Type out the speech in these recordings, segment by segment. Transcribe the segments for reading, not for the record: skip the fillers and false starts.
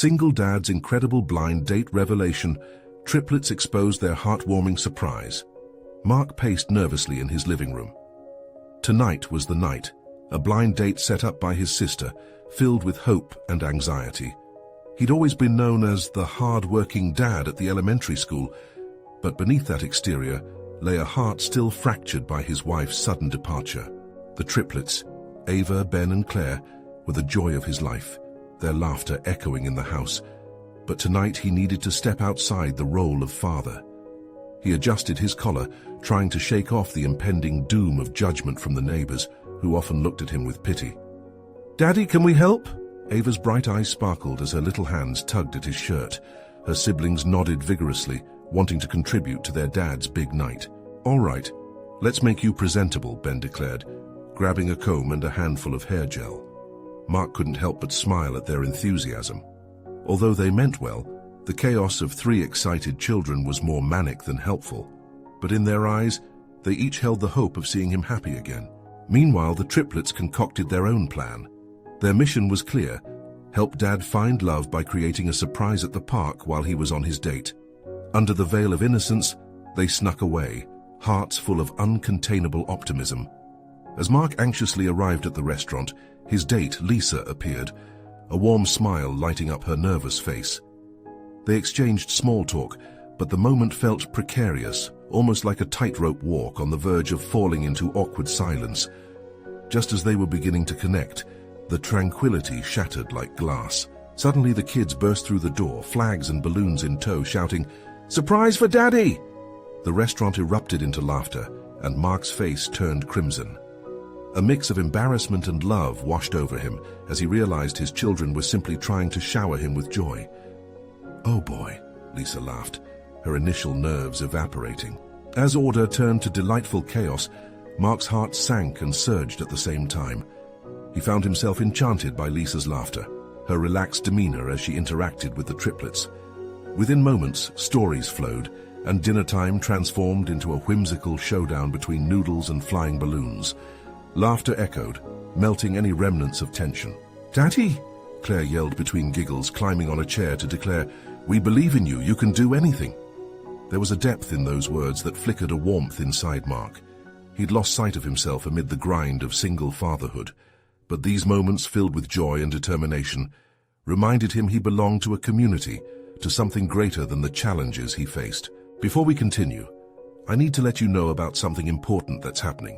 Single dad's incredible blind date revelation, triplets exposed their heartwarming surprise. Mark paced nervously in his living room. Tonight was the night, a blind date set up by his sister, filled with hope and anxiety. He'd always been known as the hard-working dad at the elementary school, but beneath that exterior lay a heart still fractured by his wife's sudden departure. The triplets, Ava, Ben and Claire, were the joy of his life, their laughter echoing in the house. But tonight he needed to step outside the role of father. He adjusted his collar, trying to shake off the impending doom of judgment from the neighbors, who often looked at him with pity. "Daddy, can we help?" Ava's bright eyes sparkled as her little hands tugged at his shirt. Her siblings nodded vigorously, wanting to contribute to their dad's big night. "All right, let's make you presentable," Ben declared, grabbing a comb and a handful of hair gel. Mark couldn't help but smile at their enthusiasm. Although they meant well, the chaos of 3 excited children was more manic than helpful. But in their eyes, they each held the hope of seeing him happy again. Meanwhile, the triplets concocted their own plan. Their mission was clear: help Dad find love by creating a surprise at the park while he was on his date. Under the veil of innocence, they snuck away, hearts full of uncontainable optimism. As Mark anxiously arrived at the restaurant, his date, Lisa, appeared, a warm smile lighting up her nervous face. They exchanged small talk, but the moment felt precarious, almost like a tightrope walk on the verge of falling into awkward silence. Just as they were beginning to connect, the tranquility shattered like glass. Suddenly the kids burst through the door, flags and balloons in tow, shouting, "Surprise for Daddy!" The restaurant erupted into laughter, and Mark's face turned crimson. A mix of embarrassment and love washed over him as he realized his children were simply trying to shower him with joy. "Oh boy," Lisa laughed, her initial nerves evaporating. As order turned to delightful chaos, Mark's heart sank and surged at the same time. He found himself enchanted by Lisa's laughter, her relaxed demeanor as she interacted with the triplets. Within moments, stories flowed, and dinner time transformed into a whimsical showdown between noodles and flying balloons. Laughter echoed, melting any remnants of tension. "Daddy!" Claire yelled between giggles, climbing on a chair to declare, "We believe in you, you can do anything." There was a depth in those words that flickered a warmth inside Mark. He'd lost sight of himself amid the grind of single fatherhood, but these moments, filled with joy and determination, reminded him he belonged to a community, to something greater than the challenges he faced. Before we continue, I need to let you know about something important that's happening.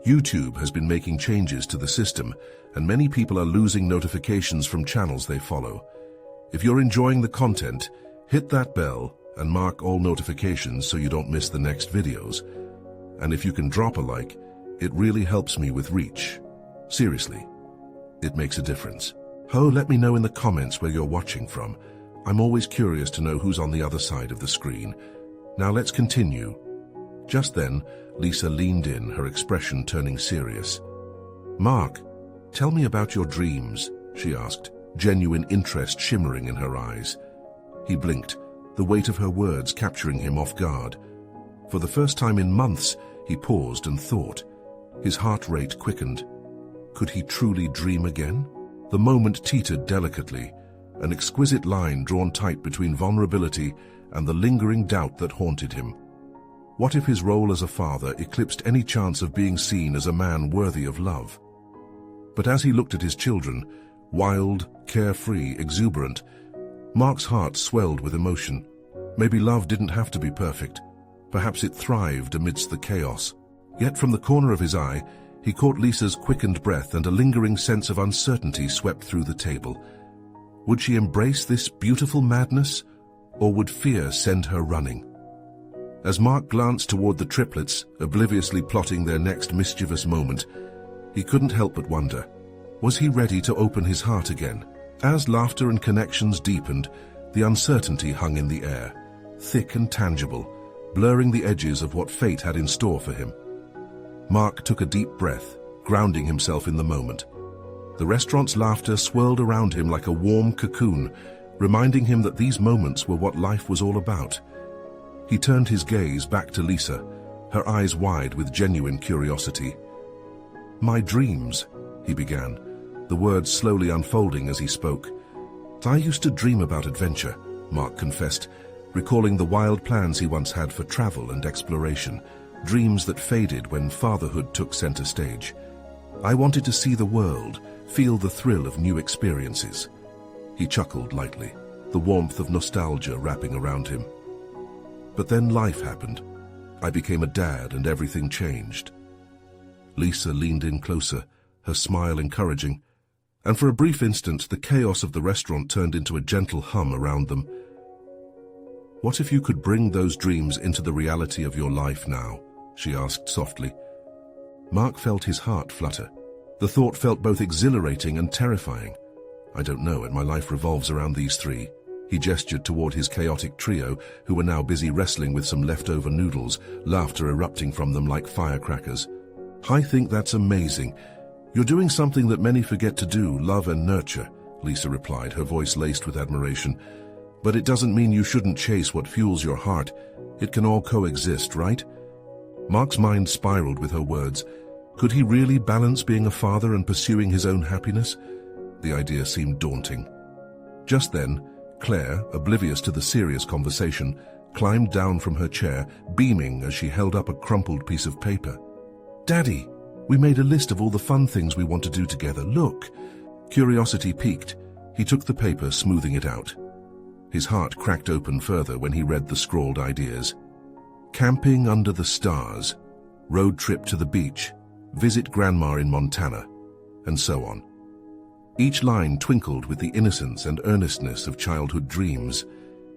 YouTube has been making changes to the system, and many people are losing notifications from channels they follow. If you're enjoying the content, hit that bell and mark all notifications so you don't miss the next videos. And if you can drop a like, it really helps me with reach. Seriously, it makes a difference. Let me know in the comments where you're watching from. I'm always curious to know who's on the other side of the screen. Now let's continue. Just then, Lisa leaned in, her expression turning serious. "Mark, tell me about your dreams," she asked, genuine interest shimmering in her eyes. He blinked, the weight of her words capturing him off guard. For the first time in months, he paused and thought. His heart rate quickened. Could he truly dream again? The moment teetered delicately, an exquisite line drawn tight between vulnerability and the lingering doubt that haunted him. What if his role as a father eclipsed any chance of being seen as a man worthy of love? But as he looked at his children, wild, carefree, exuberant, Mark's heart swelled with emotion. Maybe love didn't have to be perfect. Perhaps it thrived amidst the chaos. Yet from the corner of his eye, he caught Lisa's quickened breath, and a lingering sense of uncertainty swept through the table. Would she embrace this beautiful madness, or would fear send her running? As Mark glanced toward the triplets, obliviously plotting their next mischievous moment, he couldn't help but wonder, was he ready to open his heart again? As laughter and connections deepened, the uncertainty hung in the air, thick and tangible, blurring the edges of what fate had in store for him. Mark took a deep breath, grounding himself in the moment. The restaurant's laughter swirled around him like a warm cocoon, reminding him that these moments were what life was all about. He turned his gaze back to Lisa, her eyes wide with genuine curiosity. "My dreams," he began, the words slowly unfolding as he spoke. I used to dream about adventure, Mark confessed, recalling the wild plans he once had for travel and exploration, dreams that faded when fatherhood took center stage. I wanted to see the world, feel the thrill of new experiences. He chuckled lightly, the warmth of nostalgia wrapping around him. But then life happened. I became a dad and everything changed. Lisa leaned in closer, her smile encouraging, and for a brief instant the chaos of the restaurant turned into a gentle hum around them. What if you could bring those dreams into the reality of your life now? She asked softly. Mark felt his heart flutter. The thought felt both exhilarating and terrifying. I don't know, my life revolves around these three. He gestured toward his chaotic trio, who were now busy wrestling with some leftover noodles, laughter erupting from them like firecrackers. I think that's amazing. You're doing something that many forget to do, love and nurture, Lisa replied, her voice laced with admiration. But it doesn't mean you shouldn't chase what fuels your heart. It can all coexist, right? Mark's mind spiraled with her words. Could he really balance being a father and pursuing his own happiness? The idea seemed daunting. Just then, Claire, oblivious to the serious conversation, climbed down from her chair, beaming as she held up a crumpled piece of paper. Daddy, we made a list of all the fun things we want to do together. Look. Curiosity piqued. He took the paper, smoothing it out. His heart cracked open further when he read the scrawled ideas. Camping under the stars, road trip to the beach, visit grandma in Montana, and so on. Each line twinkled with the innocence and earnestness of childhood dreams.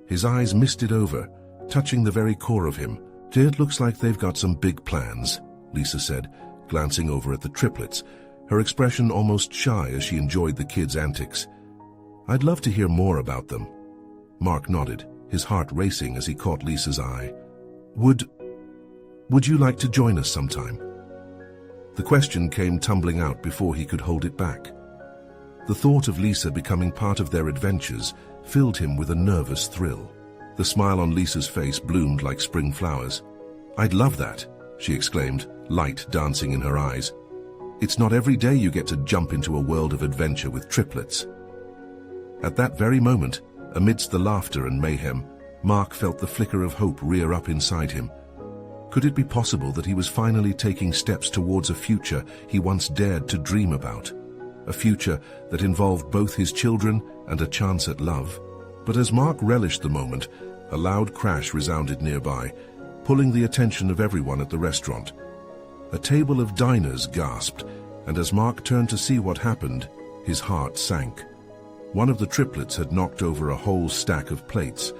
His eyes misted over, touching the very core of him. It looks like they've got some big plans, Lisa said, glancing over at the triplets, her expression almost shy as she enjoyed the kids' antics. I'd love to hear more about them. Mark nodded, his heart racing as he caught Lisa's eye. Would you like to join us sometime? The question came tumbling out before he could hold it back. The thought of Lisa becoming part of their adventures filled him with a nervous thrill. The smile on Lisa's face bloomed like spring flowers. I'd love that, she exclaimed, light dancing in her eyes. It's not every day you get to jump into a world of adventure with triplets. At that very moment, amidst the laughter and mayhem, Mark felt the flicker of hope rear up inside him. Could it be possible that he was finally taking steps towards a future he once dared to dream about? A future that involved both his children and a chance at love. But as Mark relished the moment, a loud crash resounded nearby, pulling the attention of everyone at the restaurant. A table of diners gasped, and as Mark turned to see what happened, his heart sank. One of the triplets had knocked over a whole stack of plates.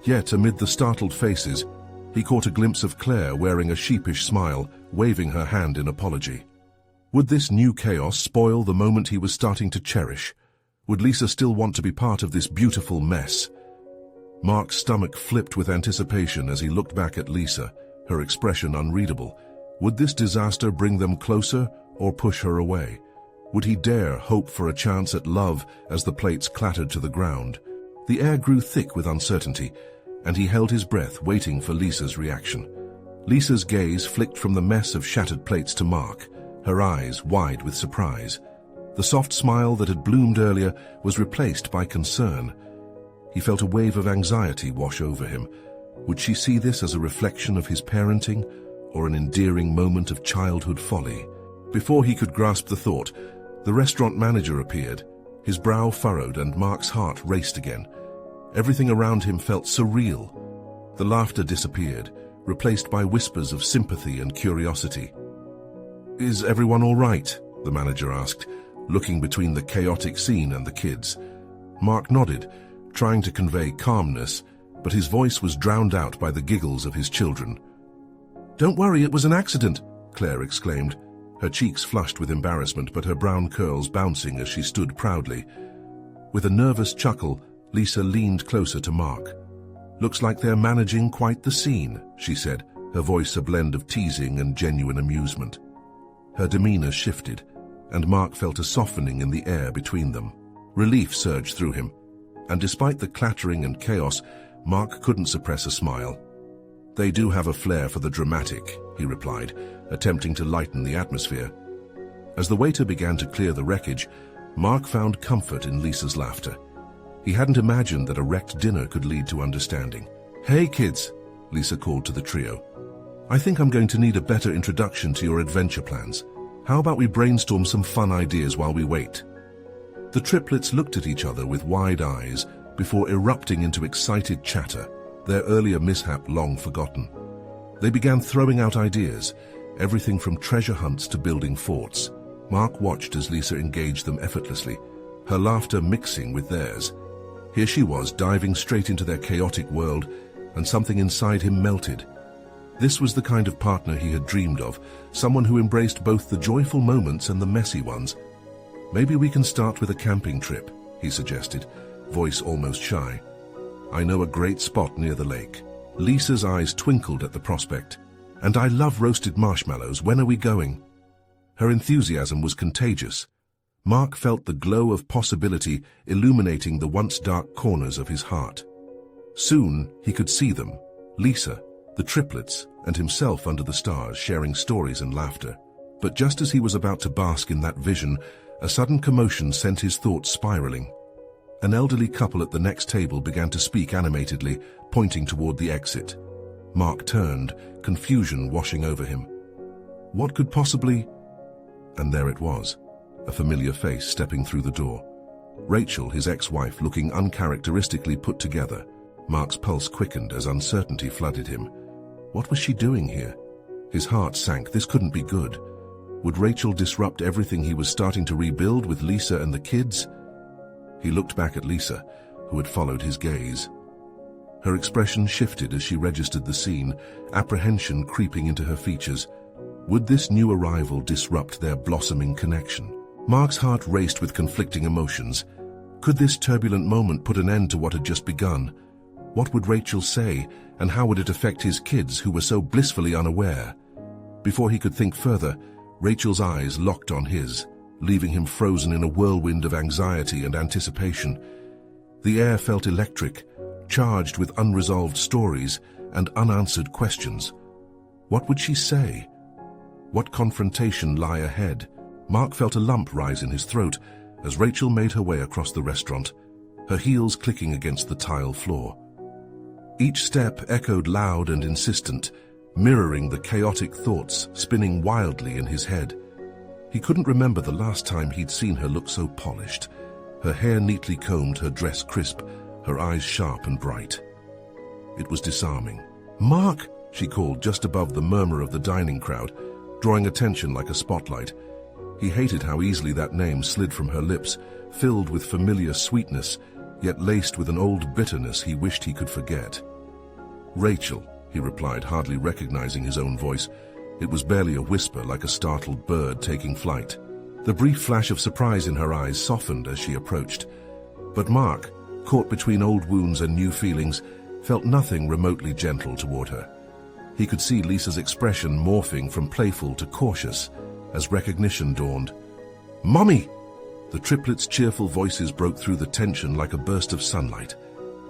Yet, amid the startled faces, he caught a glimpse of Claire wearing a sheepish smile, waving her hand in apology. Would this new chaos spoil the moment he was starting to cherish? Would Lisa still want to be part of this beautiful mess? Mark's stomach flipped with anticipation as he looked back at Lisa, her expression unreadable. Would this disaster bring them closer or push her away? Would he dare hope for a chance at love as the plates clattered to the ground? The air grew thick with uncertainty, and he held his breath, waiting for Lisa's reaction. Lisa's gaze flicked from the mess of shattered plates to Mark, her eyes wide with surprise. The soft smile that had bloomed earlier was replaced by concern. He felt a wave of anxiety wash over him. Would she see this as a reflection of his parenting, or an endearing moment of childhood folly? Before he could grasp the thought, the restaurant manager appeared, his brow furrowed and Mark's heart raced again. Everything around him felt surreal. The laughter disappeared, replaced by whispers of sympathy and curiosity. Is everyone all right? The manager asked, looking between the chaotic scene and the kids. Mark nodded, trying to convey calmness, but his voice was drowned out by the giggles of his children. Don't worry, it was an accident, Claire exclaimed, her cheeks flushed with embarrassment but her brown curls bouncing as she stood proudly. With a nervous chuckle, Lisa leaned closer to Mark. Looks like they're managing quite the scene, she said, her voice a blend of teasing and genuine amusement. Her demeanor shifted, and Mark felt a softening in the air between them. Relief surged through him, and despite the clattering and chaos, Mark couldn't suppress a smile. They do have a flair for the dramatic, he replied, attempting to lighten the atmosphere. As the waiter began to clear the wreckage, Mark found comfort in Lisa's laughter. He hadn't imagined that a wrecked dinner could lead to understanding. "Hey kids," Lisa called to the trio. "I think I'm going to need a better introduction to your adventure plans. How about we brainstorm some fun ideas while we wait?" The triplets looked at each other with wide eyes before erupting into excited chatter, their earlier mishap long forgotten. They began throwing out ideas, everything from treasure hunts to building forts. Mark watched as Lisa engaged them effortlessly, her laughter mixing with theirs. Here she was, diving straight into their chaotic world, and something inside him melted. This was the kind of partner he had dreamed of, someone who embraced both the joyful moments and the messy ones. "Maybe we can start with a camping trip," he suggested, voice almost shy. "I know a great spot near the lake." Lisa's eyes twinkled at the prospect. "And I love roasted marshmallows. When are we going?" Her enthusiasm was contagious. Mark felt the glow of possibility illuminating the once dark corners of his heart. Soon he could see them, Lisa, the triplets, and himself under the stars, sharing stories and laughter. But just as he was about to bask in that vision, a sudden commotion sent his thoughts spiraling. An elderly couple at the next table began to speak animatedly, pointing toward the exit. Mark turned, confusion washing over him. What could possibly... And there it was, a familiar face stepping through the door. Rachel, his ex-wife, looking uncharacteristically put together. Mark's pulse quickened as uncertainty flooded him. What was she doing here? His heart sank. This couldn't be good. Would Rachel disrupt everything he was starting to rebuild with Lisa and the kids? He looked back at Lisa, who had followed his gaze. Her expression shifted as she registered the scene, apprehension creeping into her features. Would this new arrival disrupt their blossoming connection? Mark's heart raced with conflicting emotions. Could this turbulent moment put an end to what had just begun? What would Rachel say, and how would it affect his kids who were so blissfully unaware? Before he could think further, Rachel's eyes locked on his, leaving him frozen in a whirlwind of anxiety and anticipation. The air felt electric, charged with unresolved stories and unanswered questions. What would she say? What confrontation lie ahead? Mark felt a lump rise in his throat as Rachel made her way across the restaurant, her heels clicking against the tile floor. Each step echoed loud and insistent, mirroring the chaotic thoughts spinning wildly in his head. He couldn't remember the last time he'd seen her look so polished, her hair neatly combed, her dress crisp, her eyes sharp and bright. It was disarming. "Mark!" she called just above the murmur of the dining crowd, drawing attention like a spotlight. He hated how easily that name slid from her lips, filled with familiar sweetness, yet laced with an old bitterness he wished he could forget. "Rachel," he replied, hardly recognizing his own voice. It was barely a whisper, like a startled bird taking flight. The brief flash of surprise in her eyes softened as she approached. But Mark, caught between old wounds and new feelings, felt nothing remotely gentle toward her. He could see Lisa's expression morphing from playful to cautious as recognition dawned. "Mommy!" The triplets' cheerful voices broke through the tension like a burst of sunlight.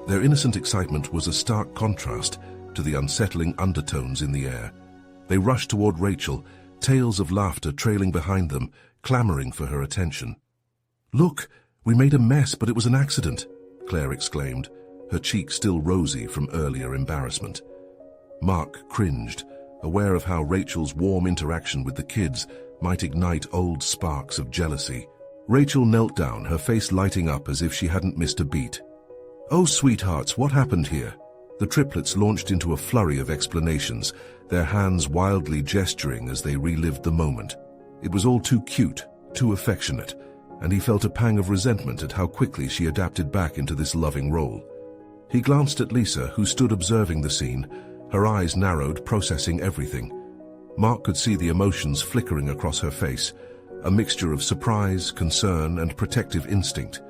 Their innocent excitement was a stark contrast to the unsettling undertones in the air. They rushed toward Rachel, tales of laughter trailing behind them, clamoring for her attention. "Look, we made a mess, but it was an accident," Claire exclaimed, her cheek still rosy from earlier embarrassment. Mark cringed, aware of how Rachel's warm interaction with the kids might ignite old sparks of jealousy. Rachel knelt down, her face lighting up as if she hadn't missed a beat. "Oh, sweethearts, what happened here?" The triplets launched into a flurry of explanations, their hands wildly gesturing as they relived the moment. It was all too cute, too affectionate, and he felt a pang of resentment at how quickly she adapted back into this loving role. He glanced at Lisa, who stood observing the scene, her eyes narrowed, processing everything. Mark could see the emotions flickering across her face, a mixture of surprise, concern, and protective instinct.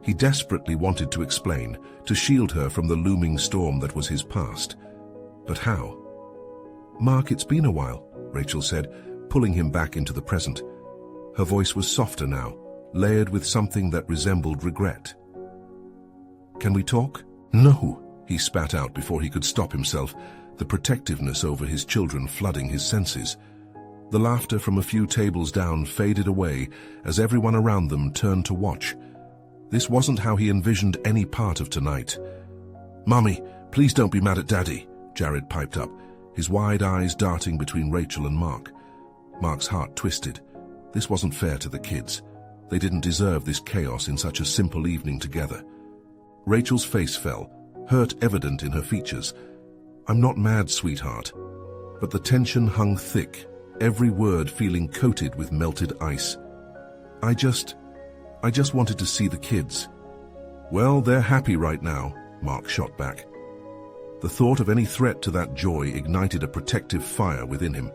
He desperately wanted to explain, to shield her from the looming storm that was his past. But how? "Mark, it's been a while," Rachel said, pulling him back into the present. Her voice was softer now, layered with something that resembled regret. "Can we talk?" "No," he spat out before he could stop himself, the protectiveness over his children flooding his senses. The laughter from a few tables down faded away as everyone around them turned to watch. This wasn't how he envisioned any part of tonight. "Mummy, please don't be mad at Daddy," Jared piped up, his wide eyes darting between Rachel and Mark. Mark's heart twisted. This wasn't fair to the kids. They didn't deserve this chaos in such a simple evening together. Rachel's face fell, hurt evident in her features. "I'm not mad, sweetheart." But the tension hung thick, every word feeling coated with melted ice. I just wanted to see the kids." "Well, they're happy right now," Mark shot back. The thought of any threat to that joy ignited a protective fire within him.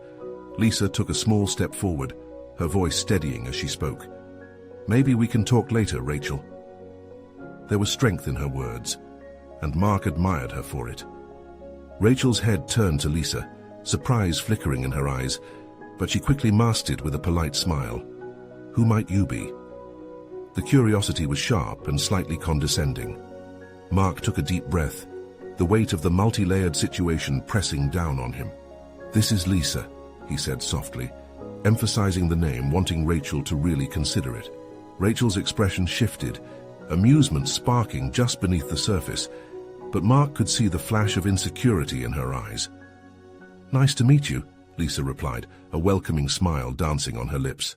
Lisa took a small step forward, her voice steadying as she spoke. "Maybe we can talk later, Rachel." There was strength in her words, and Mark admired her for it. Rachel's head turned to Lisa, surprise flickering in her eyes, but she quickly masked it with a polite smile. "Who might you be?" The curiosity was sharp and slightly condescending. Mark took a deep breath, the weight of the multi-layered situation pressing down on him. "This is Lisa," he said softly, emphasizing the name, wanting Rachel to really consider it. Rachel's expression shifted, amusement sparking just beneath the surface, but Mark could see the flash of insecurity in her eyes. "Nice to meet you," Lisa replied, a welcoming smile dancing on her lips.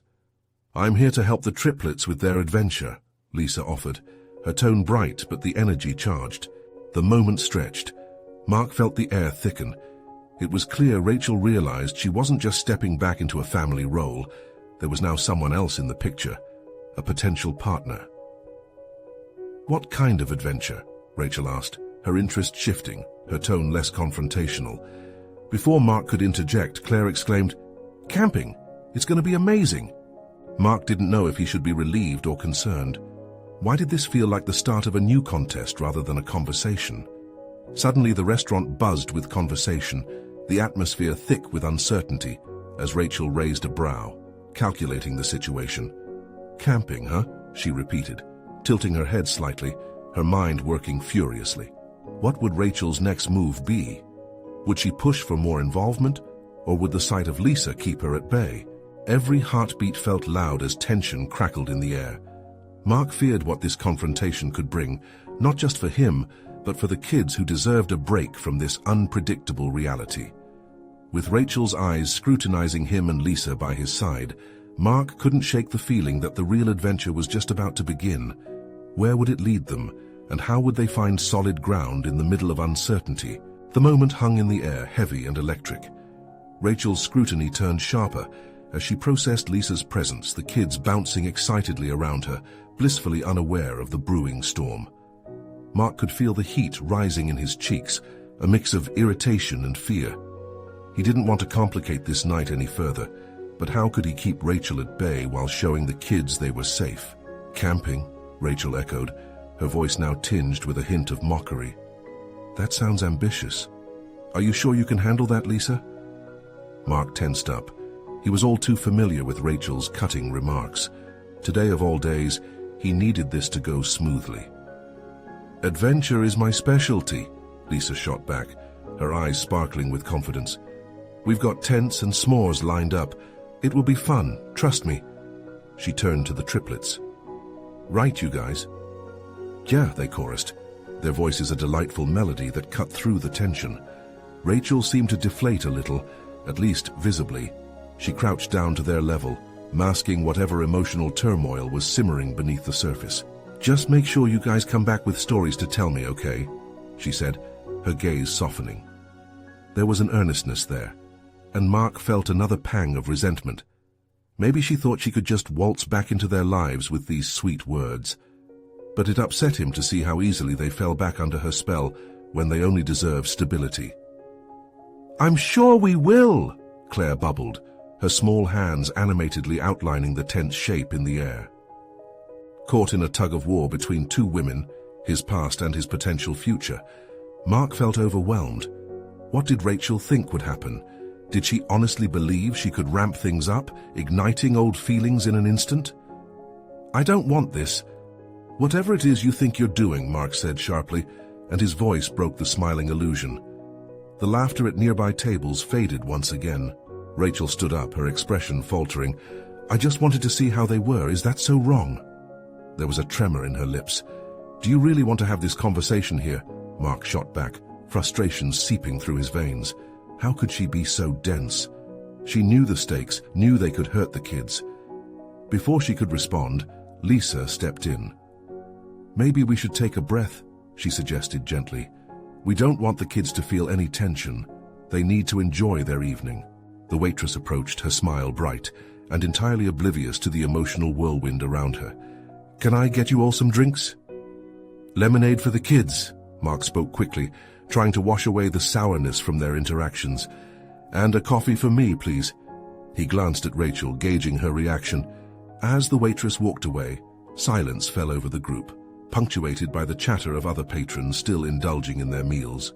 "I'm here to help the Triplets with their adventure," Lisa offered, her tone bright but the energy charged. The moment stretched. Mark felt the air thicken. It was clear Rachel realized she wasn't just stepping back into a family role. There was now someone else in the picture, a potential partner. "What kind of adventure?" Rachel asked, her interest shifting, her tone less confrontational. Before Mark could interject, Claire exclaimed, "Camping! It's going to be amazing!" Mark didn't know if he should be relieved or concerned. Why did this feel like the start of a new contest rather than a conversation? Suddenly the restaurant buzzed with conversation, the atmosphere thick with uncertainty, as Rachel raised a brow, calculating the situation. "Camping, huh?" she repeated, tilting her head slightly, her mind working furiously. What would Rachel's next move be? Would she push for more involvement, or would the sight of Lisa keep her at bay? Every heartbeat felt loud as tension crackled in the air. Mark feared what this confrontation could bring, not just for him, but for the kids who deserved a break from this unpredictable reality. With Rachel's eyes scrutinizing him and Lisa by his side, Mark couldn't shake the feeling that the real adventure was just about to begin. Where would it lead them, and how would they find solid ground in the middle of uncertainty? The moment hung in the air, heavy and electric. Rachel's scrutiny turned sharper as she processed Lisa's presence, the kids bouncing excitedly around her, blissfully unaware of the brewing storm. Mark could feel the heat rising in his cheeks, a mix of irritation and fear. He didn't want to complicate this night any further, but how could he keep Rachel at bay while showing the kids they were safe? "Camping," Rachel echoed, her voice now tinged with a hint of mockery. "That sounds ambitious. Are you sure you can handle that, Lisa?" Mark tensed up. He was all too familiar with Rachel's cutting remarks. Today of all days, he needed this to go smoothly. "Adventure is my specialty," Lisa shot back, her eyes sparkling with confidence. "We've got tents and s'mores lined up. It will be fun, trust me." She turned to the Triplets. "Right, you guys?" "Yeah," they chorused, their voices a delightful melody that cut through the tension. Rachel seemed to deflate a little, at least visibly. She crouched down to their level, masking whatever emotional turmoil was simmering beneath the surface. "Just make sure you guys come back with stories to tell me, okay?" she said, her gaze softening. There was an earnestness there, and Mark felt another pang of resentment. Maybe she thought she could just waltz back into their lives with these sweet words. But it upset him to see how easily they fell back under her spell when they only deserved stability. "I'm sure we will," Claire bubbled, her small hands animatedly outlining the tense shape in the air. Caught in a tug-of-war between two women, his past and his potential future, Mark felt overwhelmed. What did Rachel think would happen? Did she honestly believe she could ramp things up, igniting old feelings in an instant? "I don't want this. Whatever it is you think you're doing," Mark said sharply, and his voice broke the smiling illusion. The laughter at nearby tables faded once again. Rachel stood up, her expression faltering. "I just wanted to see how they were. Is that so wrong?" There was a tremor in her lips. "Do you really want to have this conversation here?" Mark shot back, frustration seeping through his veins. How could she be so dense? She knew the stakes, knew they could hurt the kids. Before she could respond, Lisa stepped in. "Maybe we should take a breath," she suggested gently. "We don't want the kids to feel any tension. They need to enjoy their evening." The waitress approached, her smile bright, and entirely oblivious to the emotional whirlwind around her. "Can I get you all some drinks?" "Lemonade for the kids," Mark spoke quickly, trying to wash away the sourness from their interactions. "And a coffee for me, please." He glanced at Rachel, gauging her reaction. As the waitress walked away, silence fell over the group, punctuated by the chatter of other patrons still indulging in their meals.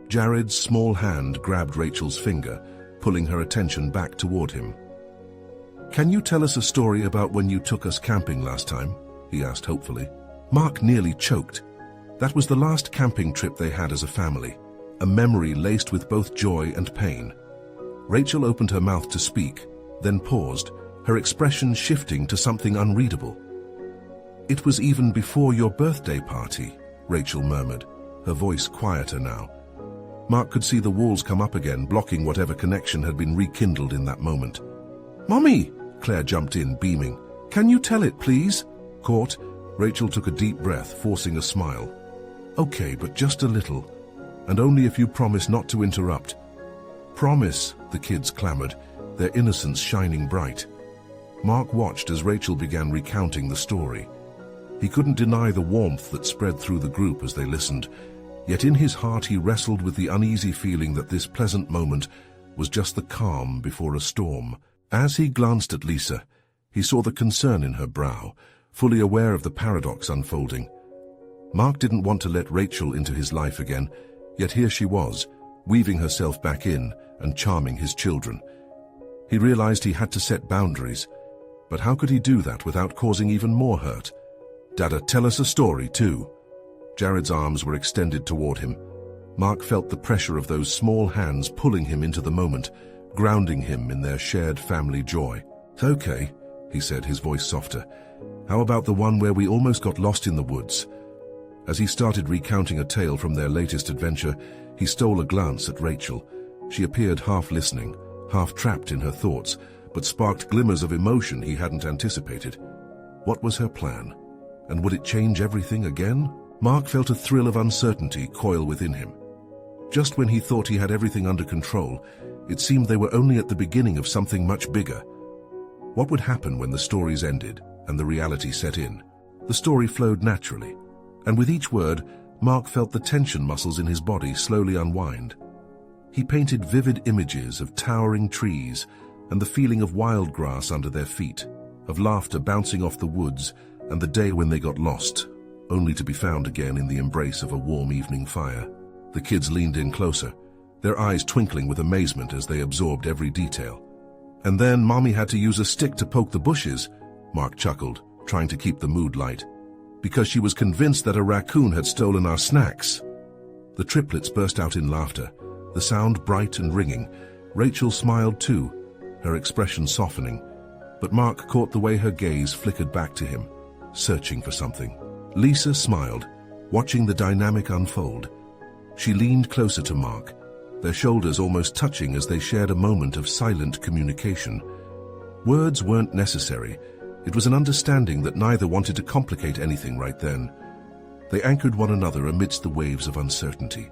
Jared's small hand grabbed Rachel's finger, pulling her attention back toward him. "Can you tell us a story about when you took us camping last time?" he asked hopefully. Mark nearly choked. That was the last camping trip they had as a family, a memory laced with both joy and pain. Rachel opened her mouth to speak, then paused, her expression shifting to something unreadable. "It was even before your birthday party," Rachel murmured, her voice quieter now. Mark could see the walls come up again, blocking whatever connection had been rekindled in that moment. "Mommy!" Claire jumped in, beaming. "Can you tell it, please?" Caught, Rachel took a deep breath, forcing a smile. "Okay, but just a little, and only if you promise not to interrupt." "Promise," the kids clamored, their innocence shining bright. Mark watched as Rachel began recounting the story. He couldn't deny the warmth that spread through the group as they listened, yet in his heart he wrestled with the uneasy feeling that this pleasant moment was just the calm before a storm. As he glanced at Lisa, he saw the concern in her brow, fully aware of the paradox unfolding. Mark didn't want to let Rachel into his life again, yet here she was, weaving herself back in and charming his children. He realized he had to set boundaries, but how could he do that without causing even more hurt? "Dada, tell us a story too." Jared's arms were extended toward him. Mark felt the pressure of those small hands pulling him into the moment, grounding him in their shared family joy. "Okay," he said, his voice softer. "How about the one where we almost got lost in the woods?" As he started recounting a tale from their latest adventure, he stole a glance at Rachel. She appeared half listening, half trapped in her thoughts, but sparked glimmers of emotion he hadn't anticipated. What was her plan? And would it change everything again? Mark felt a thrill of uncertainty coil within him. Just when he thought he had everything under control, it seemed they were only at the beginning of something much bigger. What would happen when the stories ended and the reality set in? The story flowed naturally, and with each word, Mark felt the tension muscles in his body slowly unwind. He painted vivid images of towering trees and the feeling of wild grass under their feet, of laughter bouncing off the woods and the day when they got lost, only to be found again in the embrace of a warm evening fire. The kids leaned in closer, their eyes twinkling with amazement as they absorbed every detail. "And then Mommy had to use a stick to poke the bushes," Mark chuckled, trying to keep the mood light, "because she was convinced that a raccoon had stolen our snacks." The triplets burst out in laughter, the sound bright and ringing. Rachel smiled too, her expression softening, but Mark caught the way her gaze flickered back to him, searching for something. Lisa smiled, watching the dynamic unfold. She leaned closer to Mark, their shoulders almost touching as they shared a moment of silent communication. Words weren't necessary. It was an understanding that neither wanted to complicate anything right then. They anchored one another amidst the waves of uncertainty.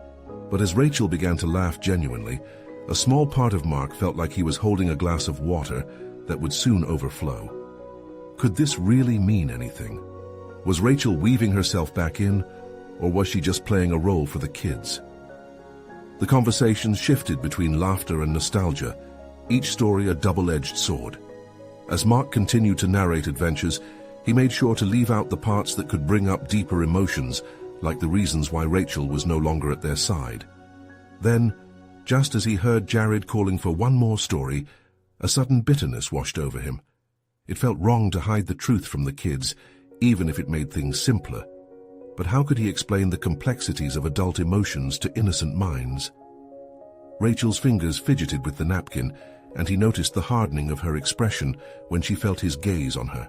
But as Rachel began to laugh genuinely, a small part of Mark felt like he was holding a glass of water that would soon overflow. Could this really mean anything? Was Rachel weaving herself back in, or was she just playing a role for the kids? The conversation shifted between laughter and nostalgia, each story a double-edged sword. As Mark continued to narrate adventures, he made sure to leave out the parts that could bring up deeper emotions, like the reasons why Rachel was no longer at their side. Then, just as he heard Jared calling for one more story, a sudden bitterness washed over him. It felt wrong to hide the truth from the kids, even if it made things simpler. But how could he explain the complexities of adult emotions to innocent minds? Rachel's fingers fidgeted with the napkin, and he noticed the hardening of her expression when she felt his gaze on her.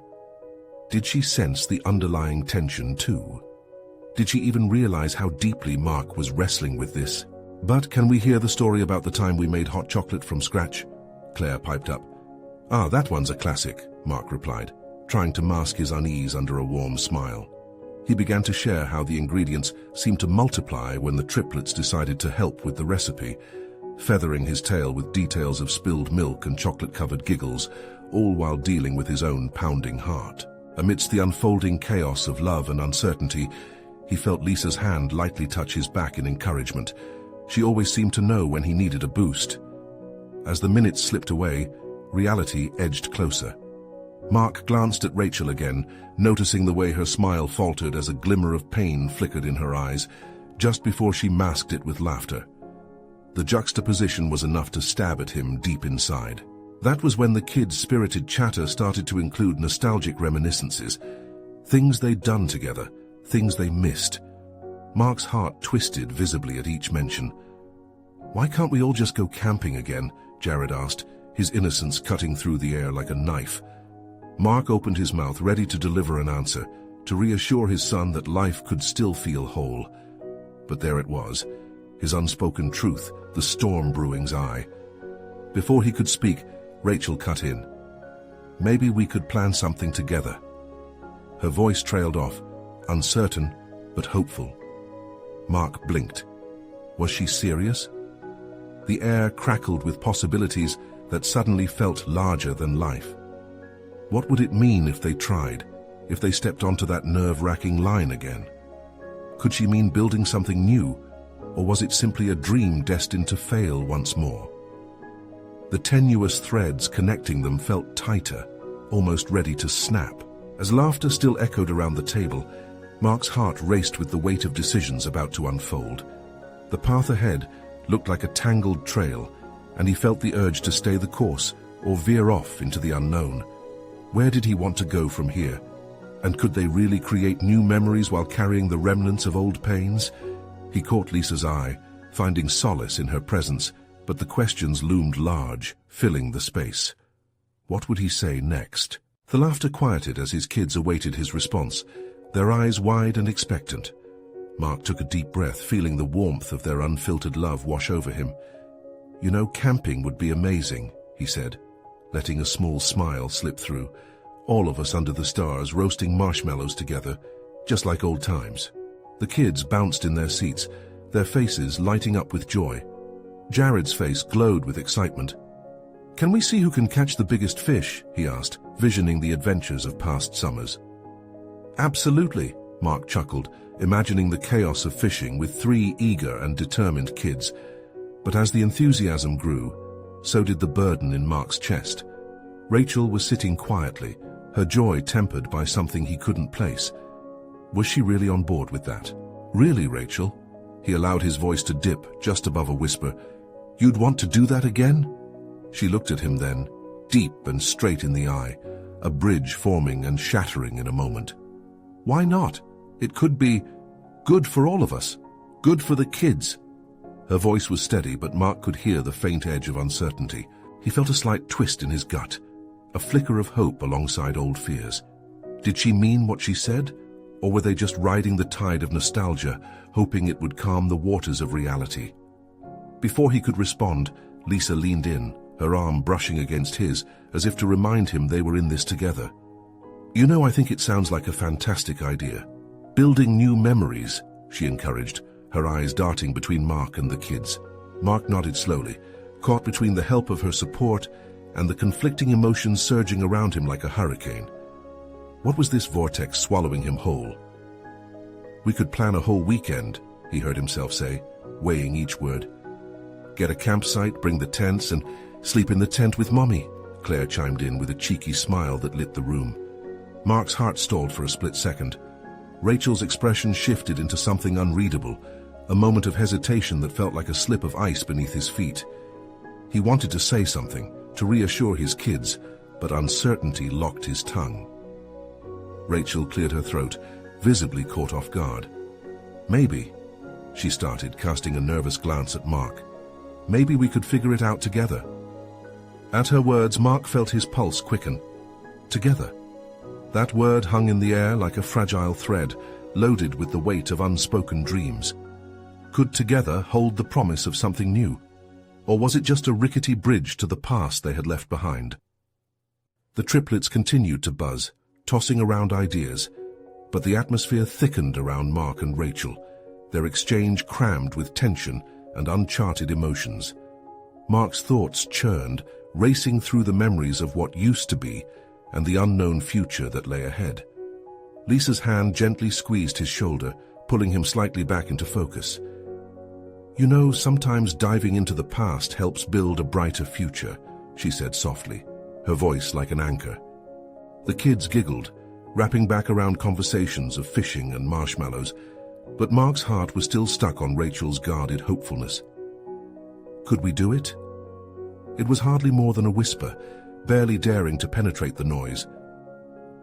Did she sense the underlying tension too? Did she even realize how deeply Mark was wrestling with this? "But can we hear the story about the time we made hot chocolate from scratch?" Claire piped up. "Ah, that one's a classic," Mark replied, trying to mask his unease under a warm smile. He began to share how the ingredients seemed to multiply when the triplets decided to help with the recipe, feathering his tale with details of spilled milk and chocolate-covered giggles, all while dealing with his own pounding heart. Amidst the unfolding chaos of love and uncertainty, he felt Lisa's hand lightly touch his back in encouragement. She always seemed to know when he needed a boost. As the minutes slipped away, reality edged closer. Mark glanced at Rachel again, noticing the way her smile faltered as a glimmer of pain flickered in her eyes, just before she masked it with laughter. The juxtaposition was enough to stab at him deep inside. That was when the kids' spirited chatter started to include nostalgic reminiscences, things they'd done together, things they missed. Mark's heart twisted visibly at each mention. "Why can't we all just go camping again?" Jared asked, his innocence cutting through the air like a knife. Mark opened his mouth, ready to deliver an answer, to reassure his son that life could still feel whole. But there it was, his unspoken truth, the storm brewing's eye. Before he could speak, Rachel cut in. "Maybe we could plan something together." Her voice trailed off, uncertain but hopeful. Mark blinked. Was she serious? The air crackled with possibilities that suddenly felt larger than life. What would it mean if they tried, if they stepped onto that nerve-wracking line again? Could she mean building something new, or was it simply a dream destined to fail once more? The tenuous threads connecting them felt tighter, almost ready to snap. As laughter still echoed around the table, Mark's heart raced with the weight of decisions about to unfold. The path ahead looked like a tangled trail, and he felt the urge to stay the course or veer off into the unknown. Where did he want to go from here? And could they really create new memories while carrying the remnants of old pains? He caught Lisa's eye, finding solace in her presence, but the questions loomed large, filling the space. What would he say next? The laughter quieted as his kids awaited his response, their eyes wide and expectant. Mark took a deep breath, feeling the warmth of their unfiltered love wash over him. "You know, camping would be amazing," he said, letting a small smile slip through. "All of us under the stars roasting marshmallows together, just like old times." The kids bounced in their seats, their faces lighting up with joy. Jared's face glowed with excitement. "Can we see who can catch the biggest fish?" he asked, visioning the adventures of past summers. "Absolutely," Mark chuckled, imagining the chaos of fishing with 3 eager and determined kids. But as the enthusiasm grew, so did the burden in Mark's chest. Rachel was sitting quietly, her joy tempered by something he couldn't place. Was she really on board with that? "Really, Rachel?" He allowed his voice to dip just above a whisper. "You'd want to do that again?" She looked at him then, deep and straight in the eye, a bridge forming and shattering in a moment. "Why not? It could be good for all of us, good for the kids." Her voice was steady, but Mark could hear the faint edge of uncertainty. He felt a slight twist in his gut, a flicker of hope alongside old fears. Did she mean what she said? Or were they just riding the tide of nostalgia, hoping it would calm the waters of reality? Before he could respond, Lisa leaned in, her arm brushing against his, as if to remind him they were in this together. "You know, I think it sounds like a fantastic idea. Building new memories," she encouraged, her eyes darting between Mark and the kids. Mark nodded slowly, caught between the help of her support and the conflicting emotions surging around him like a hurricane. What was this vortex swallowing him whole? "We could plan a whole weekend," he heard himself say, weighing each word. "Get a campsite, bring the tents, and sleep in the tent with Mommy," Claire chimed in with a cheeky smile that lit the room. Mark's heart stalled for a split second. Rachel's expression shifted into something unreadable, a moment of hesitation that felt like a slip of ice beneath his feet. He wanted to say something, to reassure his kids, but uncertainty locked his tongue. Rachel cleared her throat, visibly caught off guard. "Maybe," she started, casting a nervous glance at Mark. "Maybe we could figure it out together." At her words, Mark felt his pulse quicken. Together. That word hung in the air like a fragile thread, loaded with the weight of unspoken dreams. Could together hold the promise of something new? Or was it just a rickety bridge to the past they had left behind? The triplets continued to buzz, tossing around ideas, but the atmosphere thickened around Mark and Rachel, their exchange crammed with tension and uncharted emotions. Mark's thoughts churned, racing through the memories of what used to be and the unknown future that lay ahead. Lisa's hand gently squeezed his shoulder, pulling him slightly back into focus. "You know, sometimes diving into the past helps build a brighter future," she said softly, her voice like an anchor. The kids giggled, wrapping back around conversations of fishing and marshmallows, but Mark's heart was still stuck on Rachel's guarded hopefulness. Could we do it? It was hardly more than a whisper, barely daring to penetrate the noise.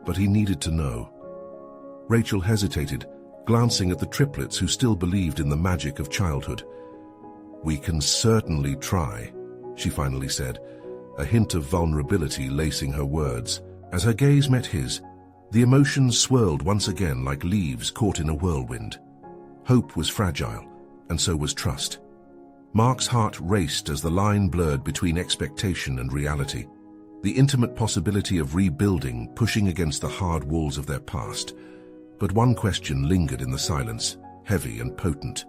But he needed to know. Rachel hesitated, glancing at the triplets who still believed in the magic of childhood. "We can certainly try," she finally said, a hint of vulnerability lacing her words. As her gaze met his, the emotions swirled once again like leaves caught in a whirlwind. Hope was fragile, and so was trust. Mark's heart raced as the line blurred between expectation and reality, the intimate possibility of rebuilding pushing against the hard walls of their past. But one question lingered in the silence, heavy and potent.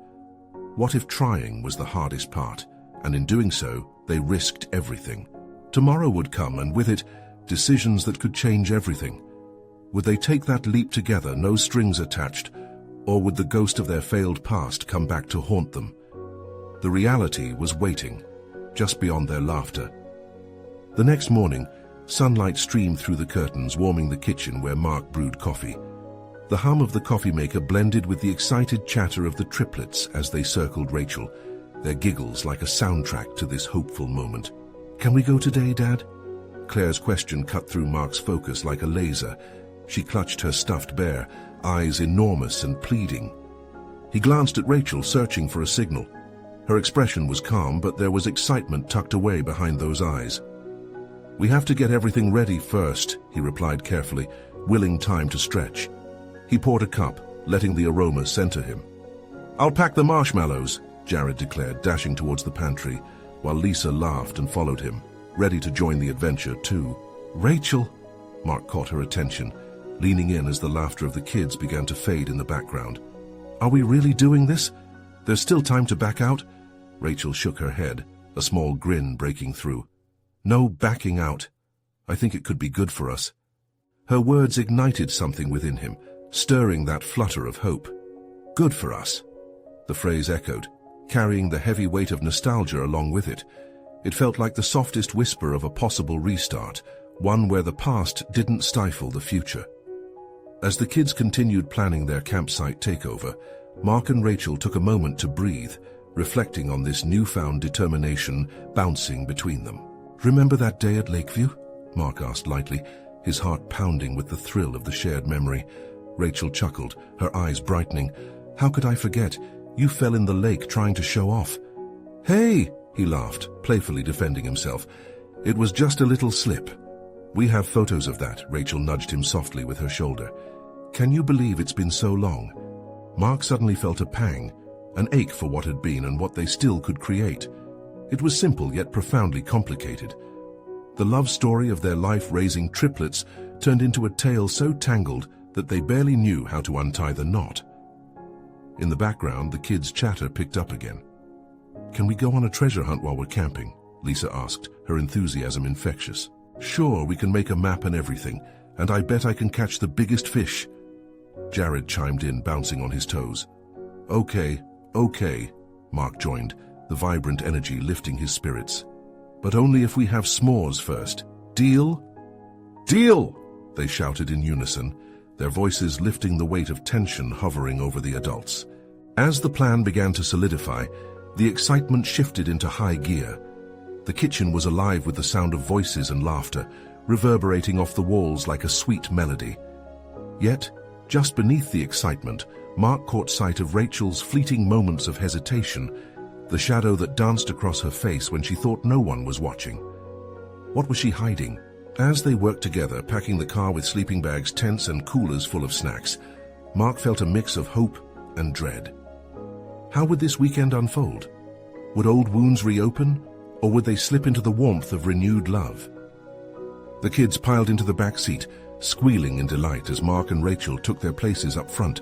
What if trying was the hardest part, and in doing so, they risked everything? Tomorrow would come, and with it, decisions that could change everything. Would they take that leap together, no strings attached, or would the ghost of their failed past come back to haunt them? The reality was waiting, just beyond their laughter. The next morning, sunlight streamed through the curtains, warming the kitchen where Mark brewed coffee. The hum of the coffee maker blended with the excited chatter of the triplets as they circled Rachel, their giggles like a soundtrack to this hopeful moment. "Can we go today, Dad?" Claire's question cut through Mark's focus like a laser. She clutched her stuffed bear, eyes enormous and pleading. He glanced at Rachel, searching for a signal. Her expression was calm, but there was excitement tucked away behind those eyes. "We have to get everything ready first," he replied carefully, willing time to stretch. He poured a cup, letting the aroma center him. "I'll pack the marshmallows," Jared declared, dashing towards the pantry, while Lisa laughed and followed him, ready to join the adventure too. "Rachel!" Mark caught her attention, leaning in as the laughter of the kids began to fade in the background. "Are we really doing this? There's still time to back out?" Rachel shook her head, a small grin breaking through. "No backing out. I think it could be good for us." Her words ignited something within him, stirring that flutter of hope. "Good for us." The phrase echoed, carrying the heavy weight of nostalgia along with it. It felt like the softest whisper of a possible restart, one where the past didn't stifle the future. As the kids continued planning their campsite takeover, Mark and Rachel took a moment to breathe, reflecting on this newfound determination bouncing between them. "Remember that day at Lakeview?" Mark asked lightly, his heart pounding with the thrill of the shared memory. Rachel chuckled, her eyes brightening. "How could I forget? You fell in the lake trying to show off." "Hey!" he laughed, playfully defending himself. "It was just a little slip." "We have photos of that," Rachel nudged him softly with her shoulder. "Can you believe it's been so long?" Mark suddenly felt a pang, an ache for what had been and what they still could create. It was simple yet profoundly complicated. The love story of their life-raising triplets turned into a tale so tangled that they barely knew how to untie the knot. In the background, the kids' chatter picked up again. "Can we go on a treasure hunt while we're camping?" Lisa asked, her enthusiasm infectious. "Sure, we can make a map and everything, and I bet I can catch the biggest fish." Jared chimed in, bouncing on his toes. Okay, Mark joined, the vibrant energy lifting his spirits. "But only if we have s'mores first. Deal?" "Deal!" they shouted in unison, their voices lifting the weight of tension hovering over the adults. As the plan began to solidify, the excitement shifted into high gear. The kitchen was alive with the sound of voices and laughter, reverberating off the walls like a sweet melody. Yet, just beneath the excitement, Mark caught sight of Rachel's fleeting moments of hesitation, the shadow that danced across her face when she thought no one was watching. What was she hiding? As they worked together, packing the car with sleeping bags, tents, and coolers full of snacks, Mark felt a mix of hope and dread. How would this weekend unfold? Would old wounds reopen, or would they slip into the warmth of renewed love? The kids piled into the back seat, squealing in delight as Mark and Rachel took their places up front.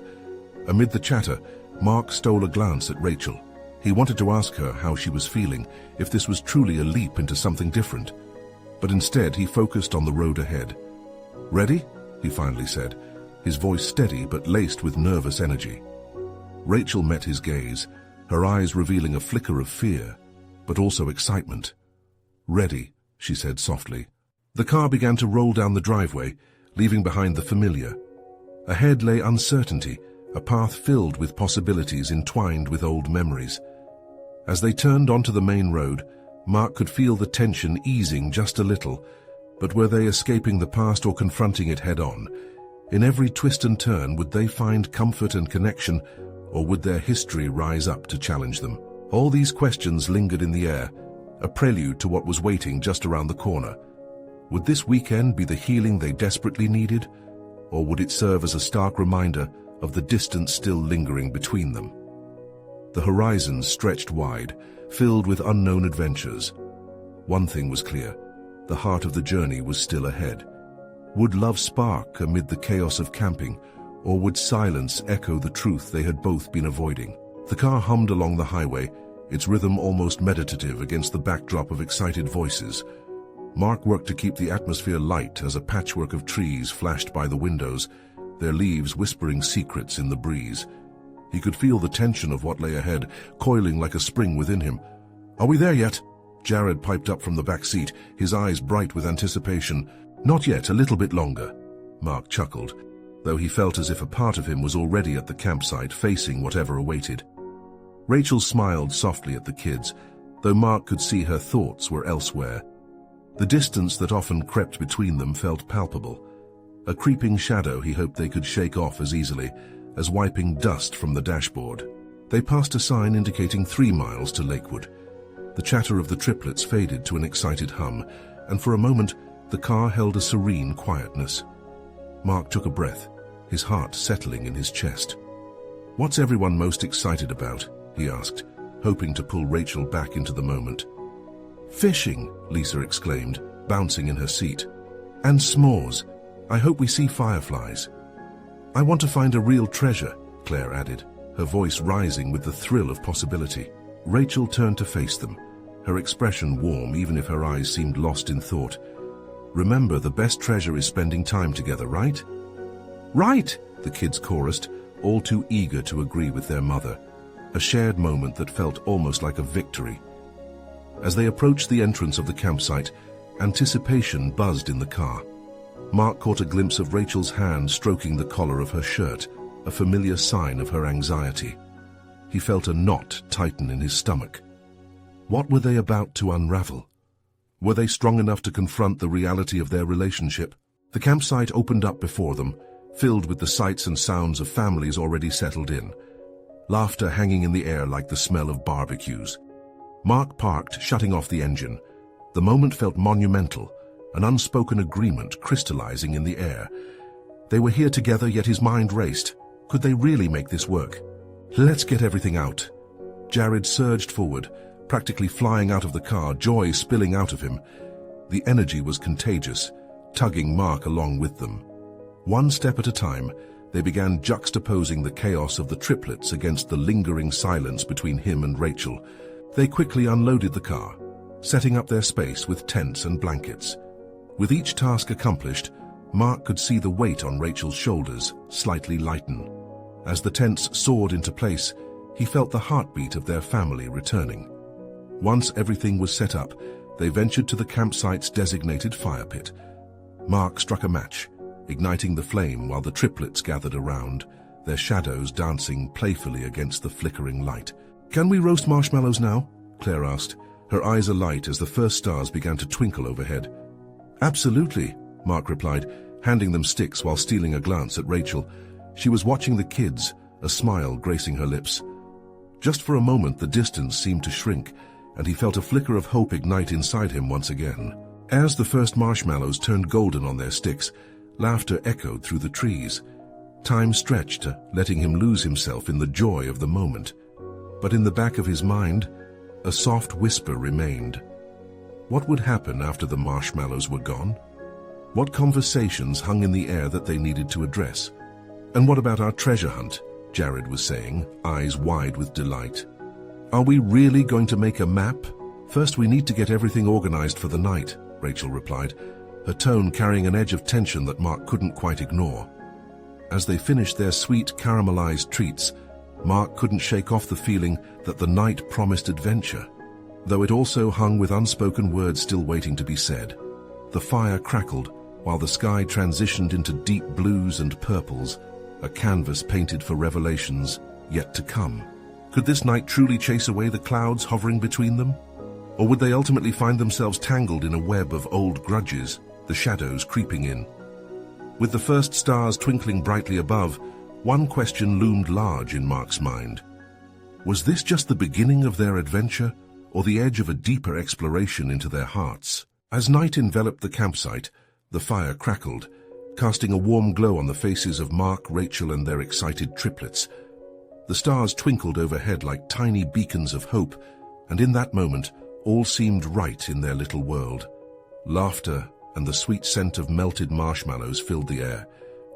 Amid the chatter, Mark stole a glance at Rachel. He wanted to ask her how she was feeling, if this was truly a leap into something different. But instead, he focused on the road ahead. "Ready?" he finally said, his voice steady but laced with nervous energy. Rachel met his gaze, her eyes revealing a flicker of fear, but also excitement. "Ready," she said softly. The car began to roll down the driveway, leaving behind the familiar. Ahead lay uncertainty, a path filled with possibilities entwined with old memories. As they turned onto the main road, Mark could feel the tension easing just a little, but were they escaping the past or confronting it head-on? In every twist and turn, would they find comfort and connection, or would their history rise up to challenge them? All these questions lingered in the air, a prelude to what was waiting just around the corner. Would this weekend be the healing they desperately needed, or would it serve as a stark reminder of the distance still lingering between them? The horizons stretched wide, filled with unknown adventures. One thing was clear: the heart of the journey was still ahead. Would love spark amid the chaos of camping, or would silence echo the truth they had both been avoiding? The car hummed along the highway, its rhythm almost meditative against the backdrop of excited voices. Mark worked to keep the atmosphere light as a patchwork of trees flashed by the windows, their leaves whispering secrets in the breeze. He could feel the tension of what lay ahead, coiling like a spring within him. "Are we there yet?" Jared piped up from the back seat, his eyes bright with anticipation. "Not yet, a little bit longer," Mark chuckled, though he felt as if a part of him was already at the campsite, facing whatever awaited. Rachel smiled softly at the kids, though Mark could see her thoughts were elsewhere. The distance that often crept between them felt palpable, a creeping shadow he hoped they could shake off as easily as wiping dust from the dashboard. They passed a sign indicating 3 miles to Lakewood. The chatter of the triplets faded to an excited hum, and for a moment the car held a serene quietness. Mark took a breath, his heart settling in his chest. "What's everyone most excited about?" he asked, hoping to pull Rachel back into the moment. "Fishing," Lisa exclaimed, bouncing in her seat. "And s'mores. I hope we see fireflies." "I want to find a real treasure," Claire added, her voice rising with the thrill of possibility. Rachel turned to face them, her expression warm even if her eyes seemed lost in thought. "Remember, the best treasure is spending time together, right?" "Right," the kids chorused, all too eager to agree with their mother, a shared moment that felt almost like a victory. As they approached the entrance of the campsite, anticipation buzzed in the car. Mark caught a glimpse of Rachel's hand stroking the collar of her shirt, a familiar sign of her anxiety. He felt a knot tighten in his stomach. What were they about to unravel? Were they strong enough to confront the reality of their relationship? The campsite opened up before them, filled with the sights and sounds of families already settled in, laughter hanging in the air like the smell of barbecues. Mark parked, shutting off the engine. The moment felt monumental, an unspoken agreement crystallizing in the air. They were here together, yet his mind raced. Could they really make this work? "Let's get everything out." Jared surged forward, practically flying out of the car, joy spilling out of him. The energy was contagious, tugging Mark along with them. One step at a time, they began juxtaposing the chaos of the triplets against the lingering silence between him and Rachel. They quickly unloaded the car, setting up their space with tents and blankets. With each task accomplished, Mark could see the weight on Rachel's shoulders slightly lighten. As the tents soared into place, he felt the heartbeat of their family returning. Once everything was set up, they ventured to the campsite's designated fire pit. Mark struck a match, igniting the flame while the triplets gathered around, their shadows dancing playfully against the flickering light. "Can we roast marshmallows now?" Claire asked, her eyes alight as the first stars began to twinkle overhead. "Absolutely," Mark replied, handing them sticks while stealing a glance at Rachel. She was watching the kids, a smile gracing her lips. Just for a moment the distance seemed to shrink, and he felt a flicker of hope ignite inside him once again. As the first marshmallows turned golden on their sticks, laughter echoed through the trees. Time stretched, letting him lose himself in the joy of the moment. But in the back of his mind, a soft whisper remained. What would happen after the marshmallows were gone? What conversations hung in the air that they needed to address? And what about our treasure hunt? Jared was saying, eyes wide with delight. Are we really going to make a map? First, we need to get everything organized for the night, Rachel replied, her tone carrying an edge of tension that Mark couldn't quite ignore. As they finished their sweet caramelized treats, Mark couldn't shake off the feeling that the night promised adventure, though it also hung with unspoken words still waiting to be said. The fire crackled, while the sky transitioned into deep blues and purples, a canvas painted for revelations yet to come. Could this night truly chase away the clouds hovering between them? Or would they ultimately find themselves tangled in a web of old grudges, the shadows creeping in? With the first stars twinkling brightly above, one question loomed large in Mark's mind. Was this just the beginning of their adventure, or the edge of a deeper exploration into their hearts? As night enveloped the campsite, the fire crackled, casting a warm glow on the faces of Mark, Rachel, and their excited triplets. The stars twinkled overhead like tiny beacons of hope, and in that moment, all seemed right in their little world. Laughter and the sweet scent of melted marshmallows filled the air,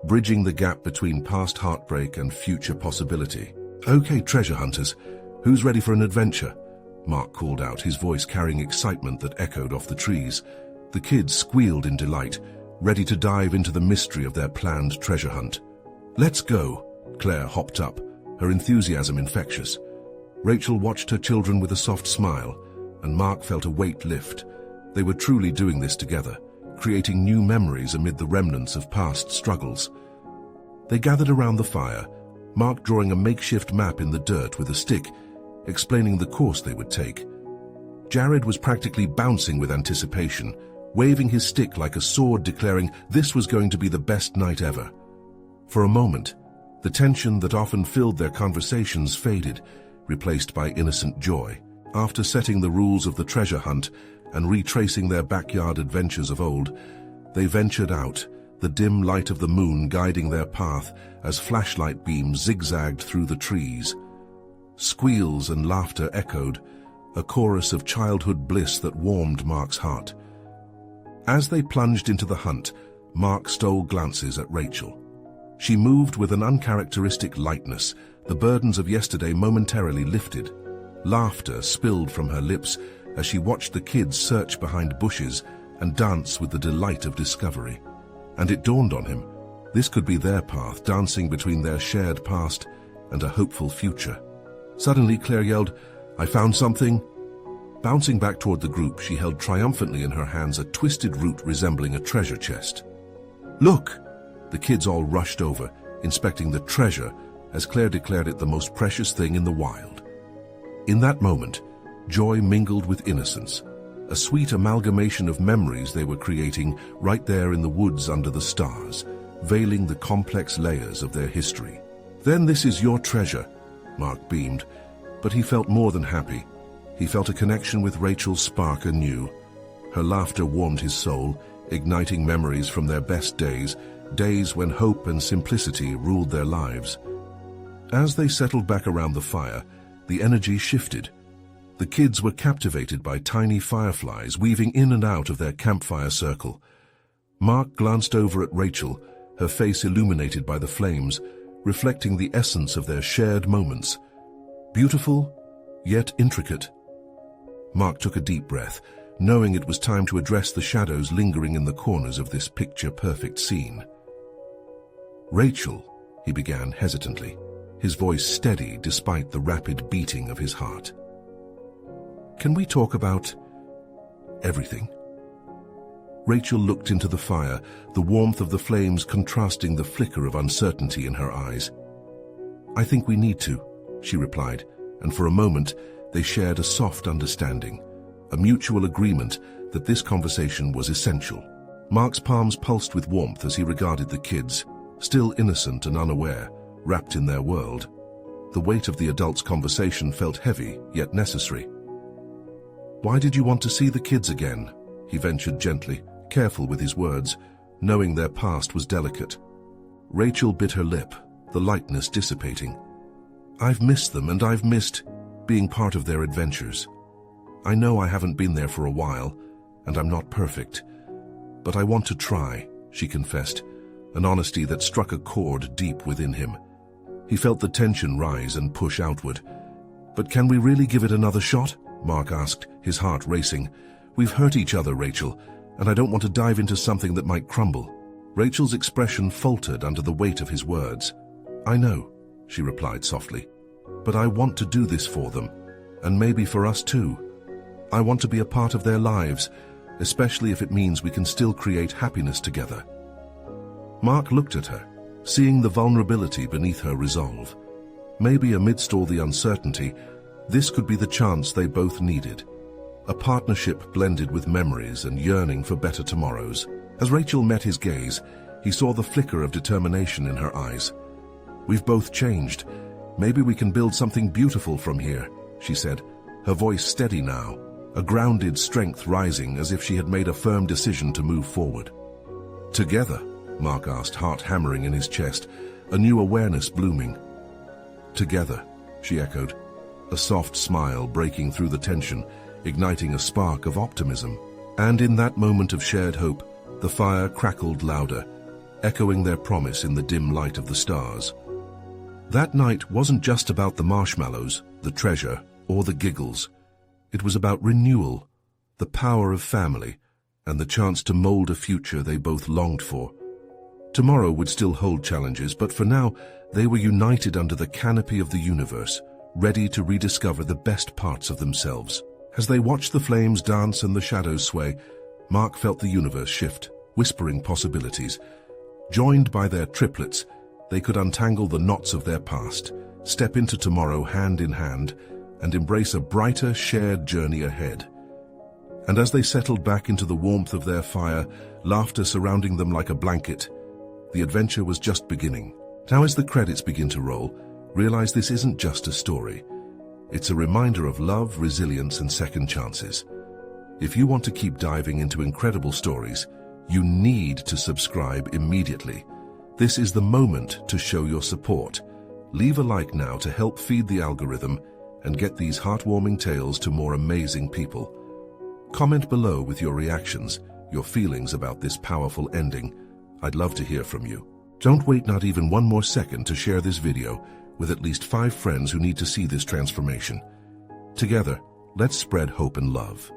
bridging the gap between past heartbreak and future possibility. Okay, treasure hunters, who's ready for an adventure? Mark called out, his voice carrying excitement that echoed off the trees. The kids squealed in delight, ready to dive into the mystery of their planned treasure hunt. Let's go, Claire hopped up, her enthusiasm infectious. Rachel watched her children with a soft smile, and Mark felt a weight lift. They were truly doing this together, creating new memories amid the remnants of past struggles. They gathered around the fire, Mark drawing a makeshift map in the dirt with a stick, explaining the course they would take. Jared was practically bouncing with anticipation, waving his stick like a sword, declaring this was going to be the best night ever. For a moment, the tension that often filled their conversations faded, replaced by innocent joy. After setting the rules of the treasure hunt and retracing their backyard adventures of old, they ventured out, the dim light of the moon guiding their path as flashlight beams zigzagged through the trees. Squeals and laughter echoed, a chorus of childhood bliss that warmed Mark's heart. As they plunged into the hunt, Mark stole glances at Rachel. She moved with an uncharacteristic lightness, the burdens of yesterday momentarily lifted. Laughter spilled from her lips as she watched the kids search behind bushes and dance with the delight of discovery. And it dawned on him, this could be their path, dancing between their shared past and a hopeful future. Suddenly, Claire yelled, "I found something!" Bouncing back toward the group, she held triumphantly in her hands a twisted root resembling a treasure chest. "Look!" The kids all rushed over, inspecting the treasure, as Claire declared it the most precious thing in the wild. In that moment, joy mingled with innocence, a sweet amalgamation of memories they were creating right there in the woods under the stars, veiling the complex layers of their history. "Then this is your treasure," Mark beamed, but he felt more than happy. He felt a connection with Rachel's spark anew. Her laughter warmed his soul, igniting memories from their best days, days when hope and simplicity ruled their lives. As they settled back around the fire, the energy shifted. The kids were captivated by tiny fireflies weaving in and out of their campfire circle. Mark glanced over at Rachel, her face illuminated by the flames, reflecting the essence of their shared moments. Beautiful, yet intricate. Mark took a deep breath, knowing it was time to address the shadows lingering in the corners of this picture-perfect scene. "Rachel," he began hesitantly, his voice steady despite the rapid beating of his heart. "Can we talk about everything?" Rachel looked into the fire, the warmth of the flames contrasting the flicker of uncertainty in her eyes. "I think we need to," she replied, and for a moment they shared a soft understanding, a mutual agreement that this conversation was essential. Mark's palms pulsed with warmth as he regarded the kids, still innocent and unaware, wrapped in their world. The weight of the adults' conversation felt heavy, yet necessary. "Why did you want to see the kids again?" he ventured gently, careful with his words, knowing their past was delicate. Rachel bit her lip, the lightness dissipating. I've missed them, and I've missed being part of their adventures. I know I haven't been there for a while, and I'm not perfect. But I want to try, she confessed, an honesty that struck a chord deep within him. He felt the tension rise and push outward. But can we really give it another shot? Mark asked, his heart racing. We've hurt each other, Rachel, and I don't want to dive into something that might crumble. Rachel's expression faltered under the weight of his words. I know, she replied softly, but I want to do this for them, and maybe for us too. I want to be a part of their lives, especially if it means we can still create happiness together. Mark looked at her, seeing the vulnerability beneath her resolve. Maybe amidst all the uncertainty, this could be the chance they both needed. A partnership blended with memories and yearning for better tomorrows. As Rachel met his gaze, he saw the flicker of determination in her eyes. We've both changed. Maybe we can build something beautiful from here, she said, her voice steady now, a grounded strength rising as if she had made a firm decision to move forward. Together, Mark asked, heart hammering in his chest, a new awareness blooming. Together, she echoed, a soft smile breaking through the tension, igniting a spark of optimism. And in that moment of shared hope, the fire crackled louder, echoing their promise in the dim light of the stars. That night wasn't just about the marshmallows, the treasure, or the giggles. It was about renewal, the power of family, and the chance to mold a future they both longed for. Tomorrow would still hold challenges, but for now, they were united under the canopy of the universe, ready to rediscover the best parts of themselves. As they watched the flames dance and the shadows sway, Mark felt the universe shift, whispering possibilities. Joined by their triplets, they could untangle the knots of their past, step into tomorrow hand in hand, and embrace a brighter, shared journey ahead. And as they settled back into the warmth of their fire, laughter surrounding them like a blanket, the adventure was just beginning. Now as the credits begin to roll, realize this isn't just a story. It's a reminder of love, resilience, and second chances. If you want to keep diving into incredible stories, you need to subscribe immediately. This is the moment to show your support. Leave a like now to help feed the algorithm and get these heartwarming tales to more amazing people. Comment below with your reactions, your feelings about this powerful ending. I'd love to hear from you. Don't wait not even one more second to share this video with at least 5 friends who need to see this transformation. Together, let's spread hope and love.